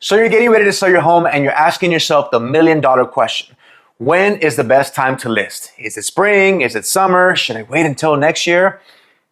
So you're getting ready to sell your home and you're asking yourself the million-dollar question. When is the best time to list? Is it spring? Is it summer? Should I wait until next year?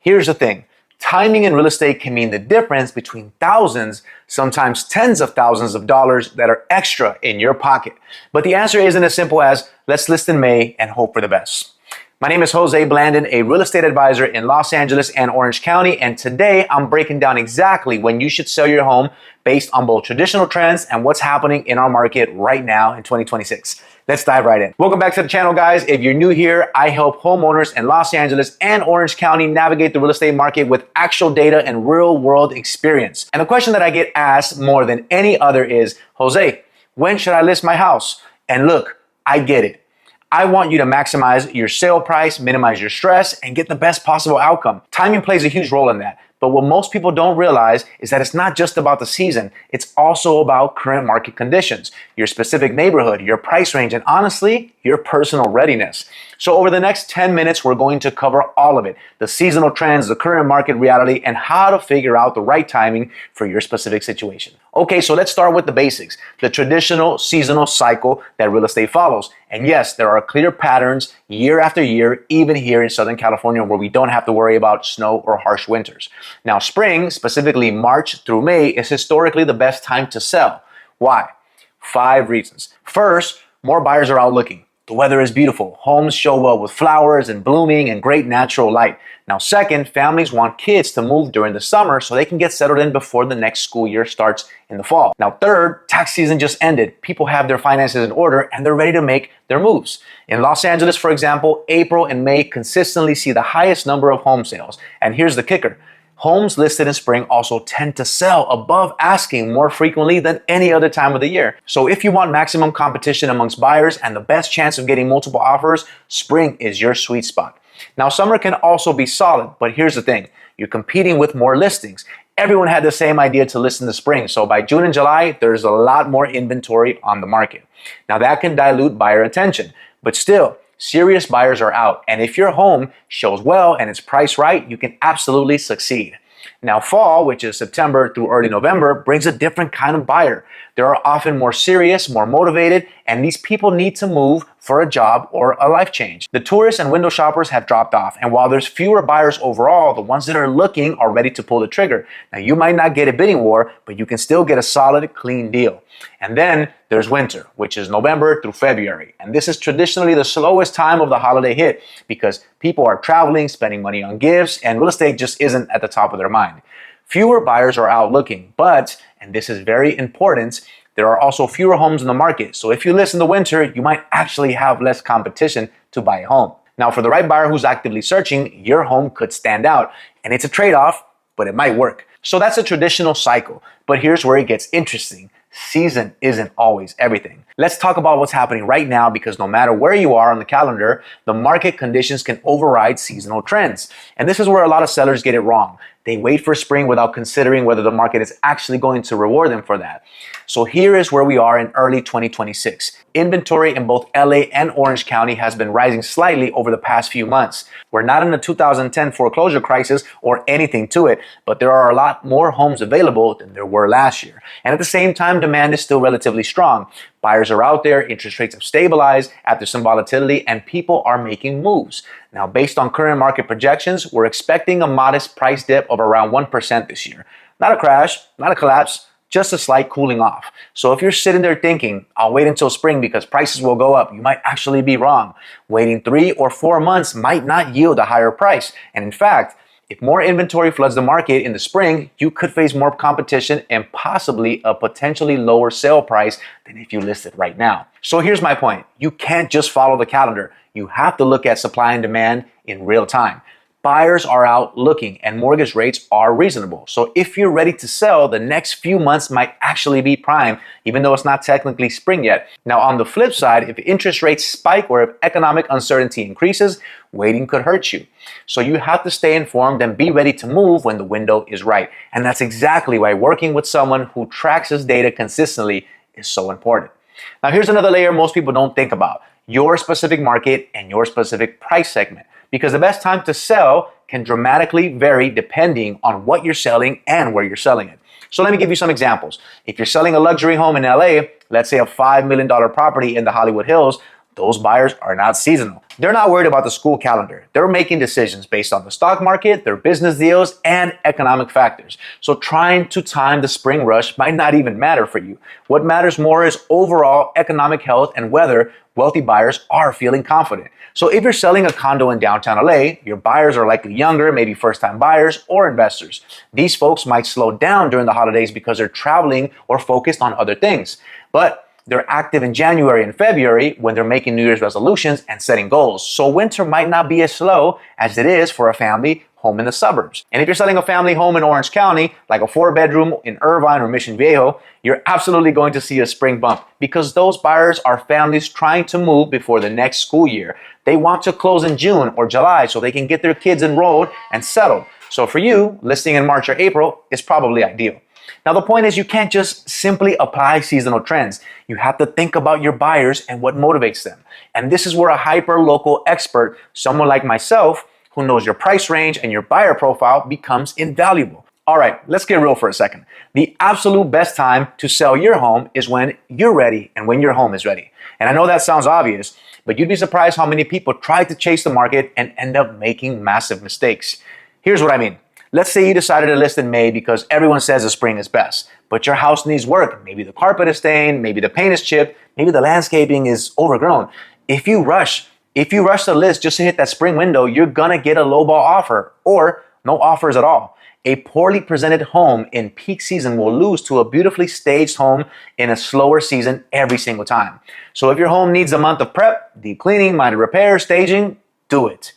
Here's the thing. Timing in real estate can mean the difference between thousands, sometimes tens of thousands of dollars that are extra in your pocket. But the answer isn't as simple as let's list in May and hope for the best. My name is Jose Blandon, a real estate advisor in Los Angeles and Orange County, and today I'm breaking down exactly when you should sell your home based on both traditional trends and what's happening in our market right now in 2026. Let's dive right in. Welcome back to the channel, guys. If you're new here, I help homeowners in Los Angeles and Orange County navigate the real estate market with actual data and real-world experience. And the question that I get asked more than any other is, Jose, when should I list my house? And look, I get it. I want you to maximize your sale price, minimize your stress, and get the best possible outcome. Timing plays a huge role in that. But what most people don't realize is that it's not just about the season. It's also about current market conditions, your specific neighborhood, your price range, and honestly, your personal readiness. So over the next 10 minutes, we're going to cover all of it, the seasonal trends, the current market reality, and how to figure out the right timing for your specific situation. Okay, so let's start with the basics, the traditional seasonal cycle that real estate follows. And yes, there are clear patterns year after year, even here in Southern California, where we don't have to worry about snow or harsh winters. Now, spring, specifically March through May, is historically the best time to sell. Why? 5 reasons. First, more buyers are out looking. The weather is beautiful. Homes show well with flowers and blooming and great natural light. Now, second, families want kids to move during the summer so they can get settled in before the next school year starts in the fall. Now, third, tax season just ended. People have their finances in order and they're ready to make their moves. In Los Angeles, for example, April and May consistently see the highest number of home sales. And here's the kicker. Homes listed in spring also tend to sell above asking more frequently than any other time of the year. So if you want maximum competition amongst buyers and the best chance of getting multiple offers, spring is your sweet spot. Now, summer can also be solid, but here's the thing. You're competing with more listings. Everyone had the same idea to list in the spring, so by June and July, there's a lot more inventory on the market. Now, that can dilute buyer attention, but still, serious buyers are out, and if your home shows well and it's priced right, you can absolutely succeed. Now, fall, which is September through early November, brings a different kind of buyer. They are often more serious, more motivated, and these people need to move for a job or a life change. The tourists and window shoppers have dropped off, and while there's fewer buyers overall, the ones that are looking are ready to pull the trigger. Now, you might not get a bidding war, but you can still get a solid, clean deal. And then there's winter, which is November through February. And this is traditionally the slowest time of the holiday hit because people are traveling, spending money on gifts, and real estate just isn't at the top of their mind. Fewer buyers are out looking, but, and this is very important, there are also fewer homes in the market. So if you list in the winter, you might actually have less competition to buy a home. Now, for the right buyer who's actively searching, your home could stand out. And it's a trade-off, but it might work. So that's a traditional cycle. But here's where it gets interesting. Season isn't always everything. Let's talk about what's happening right now because no matter where you are on the calendar, the market conditions can override seasonal trends. And this is where a lot of sellers get it wrong. They wait for spring without considering whether the market is actually going to reward them for that. So here is where we are in early 2026. Inventory in both LA and Orange County has been rising slightly over the past few months. We're not in a 2010 foreclosure crisis or anything to it, but there are a lot more homes available than there were last year. And at the same time, demand is still relatively strong. Buyers are out there, interest rates have stabilized after some volatility, and people are making moves. Now, based on current market projections, we're expecting a modest price dip of around 1% this year. Not a crash, not a collapse, just a slight cooling off. So if you're sitting there thinking, I'll wait until spring because prices will go up, you might actually be wrong. Waiting 3 or 4 months might not yield a higher price. And in fact, if more inventory floods the market in the spring, you could face more competition and possibly a potentially lower sale price than if you listed right now. So here's my point. You can't just follow the calendar. You have to look at supply and demand in real time. Buyers are out looking and mortgage rates are reasonable. So if you're ready to sell, the next few months might actually be prime, even though it's not technically spring yet. Now, on the flip side, if interest rates spike or if economic uncertainty increases, waiting could hurt you. So you have to stay informed and be ready to move when the window is right. And that's exactly why working with someone who tracks his data consistently is so important. Now, here's another layer most people don't think about: your specific market and your specific price segment. Because the best time to sell can dramatically vary depending on what you're selling and where you're selling it. So let me give you some examples. If you're selling a luxury home in LA, let's say a $5 million property in the Hollywood Hills, those buyers are not seasonal. They're not worried about the school calendar. They're making decisions based on the stock market, their business deals, and economic factors. So trying to time the spring rush might not even matter for you. What matters more is overall economic health and whether wealthy buyers are feeling confident. So if you're selling a condo in downtown LA, your buyers are likely younger, maybe first-time buyers or investors. These folks might slow down during the holidays because they're traveling or focused on other things. But they're active in January and February when they're making New Year's resolutions and setting goals. So winter might not be as slow as it is for a family home in the suburbs. And if you're selling a family home in Orange County, like a 4-bedroom in Irvine or Mission Viejo, you're absolutely going to see a spring bump because those buyers are families trying to move before the next school year. They want to close in June or July so they can get their kids enrolled and settled. So for you, listing in March or April is probably ideal. Now, the point is you can't just simply apply seasonal trends. You have to think about your buyers and what motivates them. And this is where a hyper-local expert, someone like myself, who knows your price range and your buyer profile, becomes invaluable. All right, let's get real for a second. The absolute best time to sell your home is when you're ready and when your home is ready. And I know that sounds obvious, but you'd be surprised how many people try to chase the market and end up making massive mistakes. Here's what I mean. Let's say you decided to list in May because everyone says the spring is best, but your house needs work. Maybe the carpet is stained, maybe the paint is chipped, maybe the landscaping is overgrown. If you rush the list just to hit that spring window, you're gonna get a lowball offer or no offers at all. A poorly presented home in peak season will lose to a beautifully staged home in a slower season every single time. So if your home needs a month of prep, deep cleaning, minor repairs, staging, do it.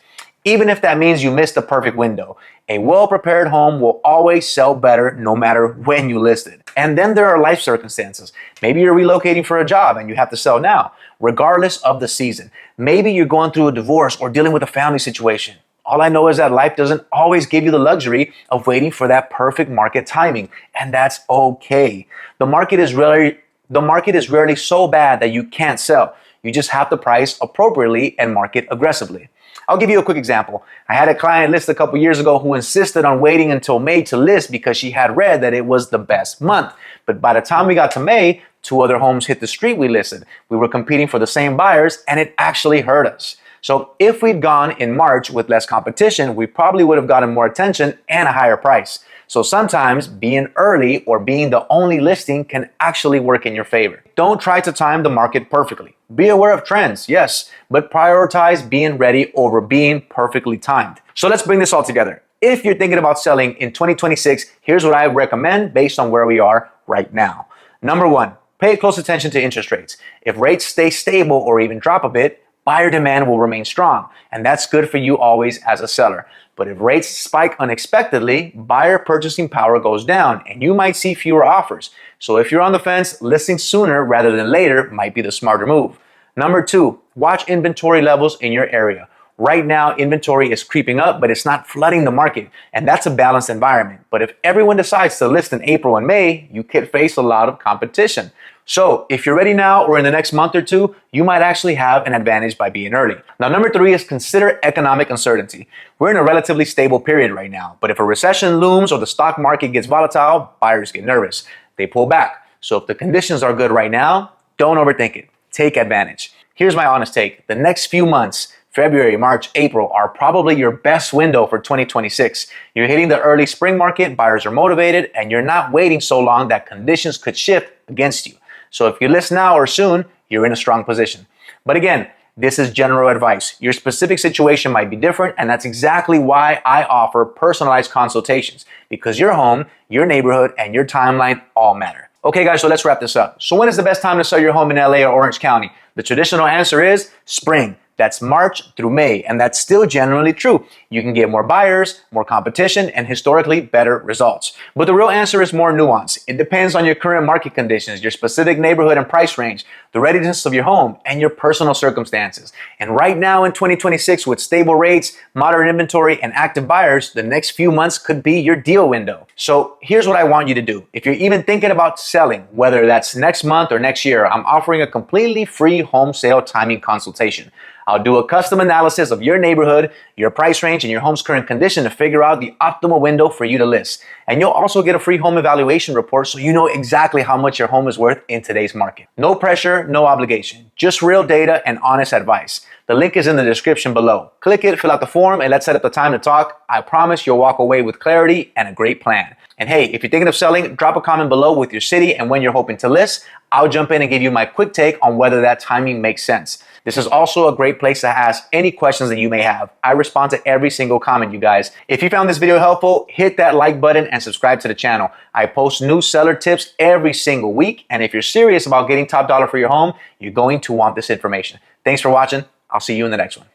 Even if that means you missed the perfect window. A well-prepared home will always sell better no matter when you list it. And then there are life circumstances. Maybe you're relocating for a job and you have to sell now, regardless of the season. Maybe you're going through a divorce or dealing with a family situation. All I know is that life doesn't always give you the luxury of waiting for that perfect market timing, and that's okay. The market is rarely so bad that you can't sell. You just have to price appropriately and market aggressively. I'll give you a quick example. I had a client list a couple years ago who insisted on waiting until May to list because she had read that it was the best month. But by the time we got to May, 2 other homes hit the street we listed. We were competing for the same buyers and it actually hurt us. So if we'd gone in March with less competition, we probably would have gotten more attention and a higher price. So sometimes being early or being the only listing can actually work in your favor. Don't try to time the market perfectly. Be aware of trends, yes, but prioritize being ready over being perfectly timed. So let's bring this all together. If you're thinking about selling in 2026, here's what I recommend based on where we are right now. Number 1, pay close attention to interest rates. If rates stay stable or even drop a bit, buyer demand will remain strong, and that's good for you always as a seller. But if rates spike unexpectedly, buyer purchasing power goes down and you might see fewer offers. So if you're on the fence, listing sooner rather than later might be the smarter move. Number 2, watch inventory levels in your area. Right now, inventory is creeping up, but it's not flooding the market, and that's a balanced environment. But if everyone decides to list in April and May, you could face a lot of competition. So if you're ready now or in the next month or 2, you might actually have an advantage by being early. Now, number 3 is consider economic uncertainty. We're in a relatively stable period right now, but if a recession looms or the stock market gets volatile, buyers get nervous. They pull back. So if the conditions are good right now, don't overthink it. Take advantage. Here's my honest take. The next few months, February, March, April, are probably your best window for 2026. You're hitting the early spring market, buyers are motivated, and you're not waiting so long that conditions could shift against you. So if you list now or soon, you're in a strong position. But again, this is general advice. Your specific situation might be different, and that's exactly why I offer personalized consultations, because your home, your neighborhood, and your timeline all matter. Okay guys, so let's wrap this up. So when is the best time to sell your home in LA or Orange County? The traditional answer is spring. That's March through May, and that's still generally true. You can get more buyers, more competition, and historically better results. But the real answer is more nuanced. It depends on your current market conditions, your specific neighborhood and price range, the readiness of your home, and your personal circumstances. And right now in 2026, with stable rates, modern inventory, and active buyers, the next few months could be your deal window. So here's what I want you to do. If you're even thinking about selling, whether that's next month or next year, I'm offering a completely free home sale timing consultation. I'll do a custom analysis of your neighborhood, your price range, and your home's current condition to figure out the optimal window for you to list. And you'll also get a free home evaluation report so you know exactly how much your home is worth in today's market. No pressure, no obligation, just real data and honest advice. The link is in the description below. Click it, fill out the form, and let's set up the time to talk. I promise you'll walk away with clarity and a great plan. And hey, if you're thinking of selling, drop a comment below with your city and when you're hoping to list. I'll jump in and give you my quick take on whether that timing makes sense. This is also a great place to ask any questions that you may have. I respond to every single comment, you guys. If you found this video helpful, hit that like button and subscribe to the channel. I post new seller tips every single week. And if you're serious about getting top dollar for your home, you're going to want this information. Thanks for watching. I'll see you in the next one.